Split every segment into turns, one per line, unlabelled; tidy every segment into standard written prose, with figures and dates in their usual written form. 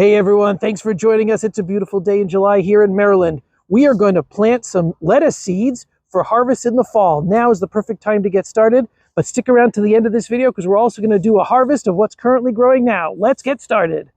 Hey everyone, thanks for joining us. It's a beautiful day in July here in Maryland. We are going to plant some lettuce seeds for harvest in the fall. Now is the perfect time to get started, but stick around to the end of this video because we're also going to do a harvest of what's currently growing now. Let's get started.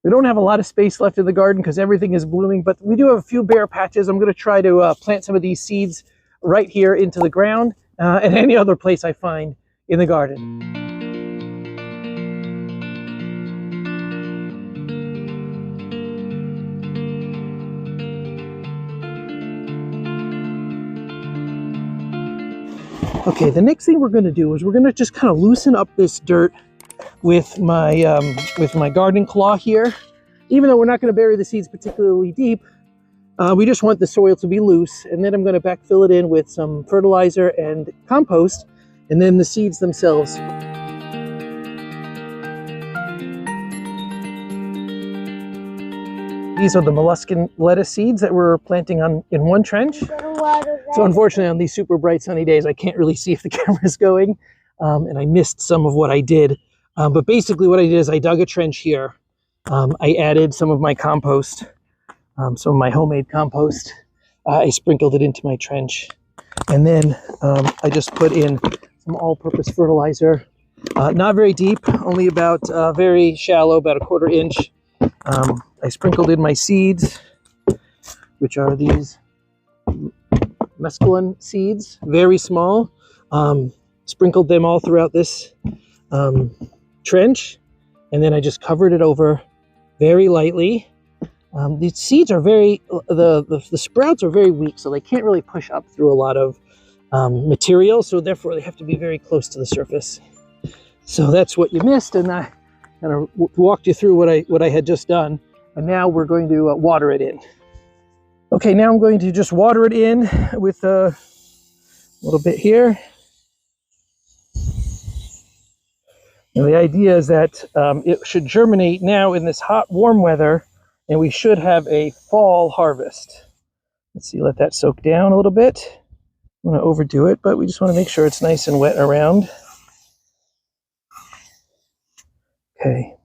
We don't have a lot of space left in the garden because everything is blooming, but we do have a few bare patches. I'm going to try to plant some of these seeds right here into the ground and any other place I find in the garden. Okay, the next thing we're going to do is we're going to just kind of loosen up this dirt with my garden claw here. Even though we're not going to bury the seeds particularly deep, we just want the soil to be loose, and then I'm going to backfill it in with some fertilizer and compost, and then the seeds themselves. These are the molluscan lettuce seeds that we're planting in one trench. So unfortunately on these super bright sunny days I can't really see if the camera's going, and I missed some of what I did. But basically what I did is I dug a trench here. I added some of my compost, some of my homemade compost. I sprinkled it into my trench. And then I just put in some all-purpose fertilizer. Not very deep, only about very shallow, about 1/4 inch. I sprinkled in my seeds, which are these mesclun seeds, very small. Sprinkled them all throughout this trench, and then I just covered it over very lightly. These seeds are very, the sprouts are very weak, so they can't really push up through a lot of material, so therefore they have to be very close to the surface. So that's what you missed, and I kind of walked you through what I had just done, and now we're going to water it in. Okay, now I'm going to just water it in with a little bit here. And the idea is that it should germinate now in this hot, warm weather, and we should have a fall harvest. Let's see, let that soak down a little bit. I don't want to overdo it, but we just want to make sure it's nice and wet around. Okay.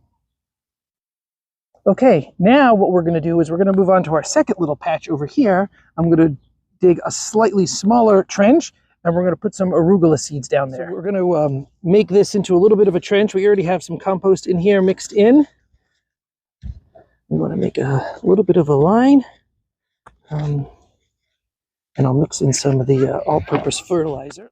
Okay, now what we're going to do is we're going to move on to our second little patch over here. I'm going to dig a slightly smaller trench, and we're going to put some arugula seeds down there. So we're going to make this into a little bit of a trench. We already have some compost in here mixed in. We want to make a little bit of a line. And I'll mix in some of the all-purpose fertilizer.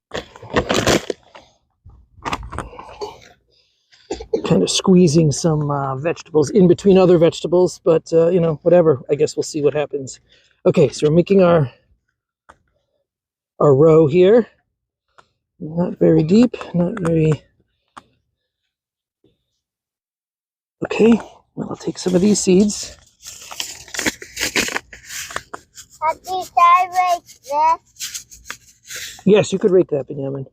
Kind of squeezing some vegetables in between other vegetables, but you know, whatever. I guess we'll see what happens. Okay, so we're making our row here. Not very deep, not very... Okay, well, I'll take some of these seeds.
Can I rake this?
Yes, you could rake that, Benjamin.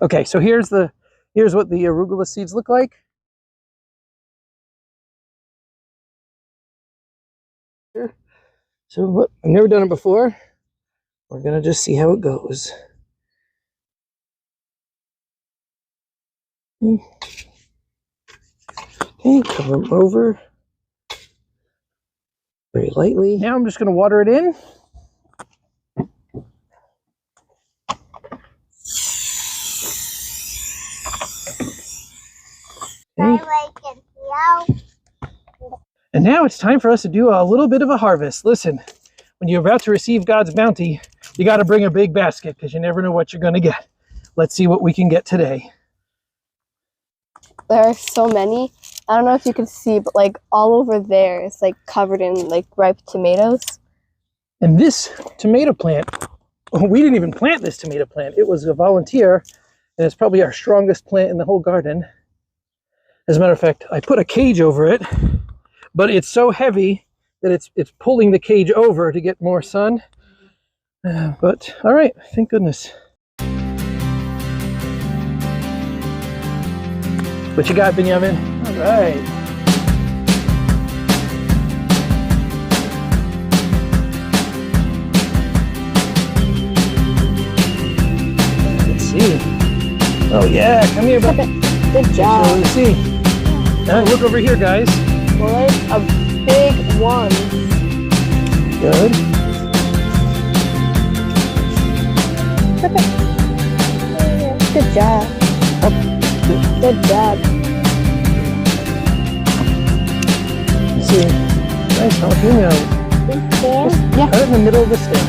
Okay, so here's what the arugula seeds look like. So what, I've never done it before. We're gonna just see how it goes. Okay, cover them over very lightly. Now I'm just gonna water it in.
Okay.
And now it's time for us to do a little bit of a harvest. Listen, when you're about to receive God's bounty, you got to bring a big basket because you never know what you're going to get. Let's see what we can get today.
There are so many. I don't know if you can see, but like all over there, it's like covered in like ripe tomatoes.
And this tomato plant, we didn't even plant this tomato plant. It was a volunteer, and it's probably our strongest plant in the whole garden. As a matter of fact, I put a cage over it, but it's so heavy that it's pulling the cage over to get more sun. But all right, thank goodness. What you got, Benjamin? All right. yeah, come here, bud.
Good
So
job.
let's see. Now look over here, guys.
Well, there's a big one.
Good.
Good job. Good job.
Let's see. Nice jalapeno.
Yeah.
Right in the middle of the stem.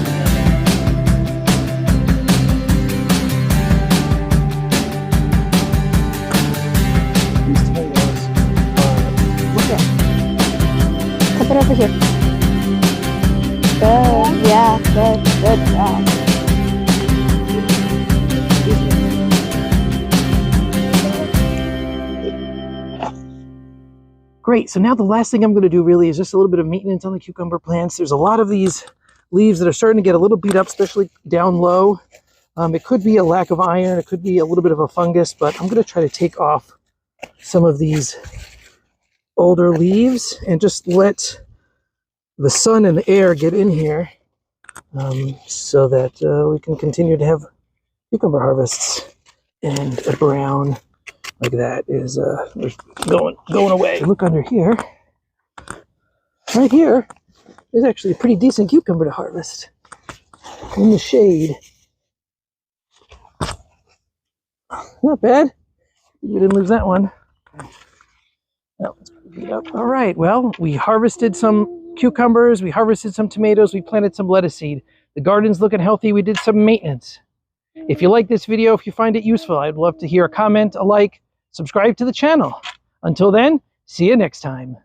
These tomatoes
Look at. Flip it over here. Good. Yeah. Good. Good job.
Great, so now the last thing I'm going to do really is just a little bit of maintenance on the cucumber plants. There's a lot of these leaves that are starting to get a little beat up, especially down low. It could be a lack of iron, it could be a little bit of a fungus, but I'm going to try to take off some of these older leaves and just let the sun and the air get in here so that we can continue to have cucumber harvests. And a brown like that is going away. Look under here. Right here is actually a pretty decent cucumber to harvest in the shade. Not bad. We didn't lose that one. That one's pretty beat up. All right, well, we harvested some cucumbers, we harvested some tomatoes, we planted some lettuce seed. The garden's looking healthy. We did some maintenance. If you like this video, if you find it useful, I'd love to hear a comment, a like, subscribe to the channel. Until then, see you next time.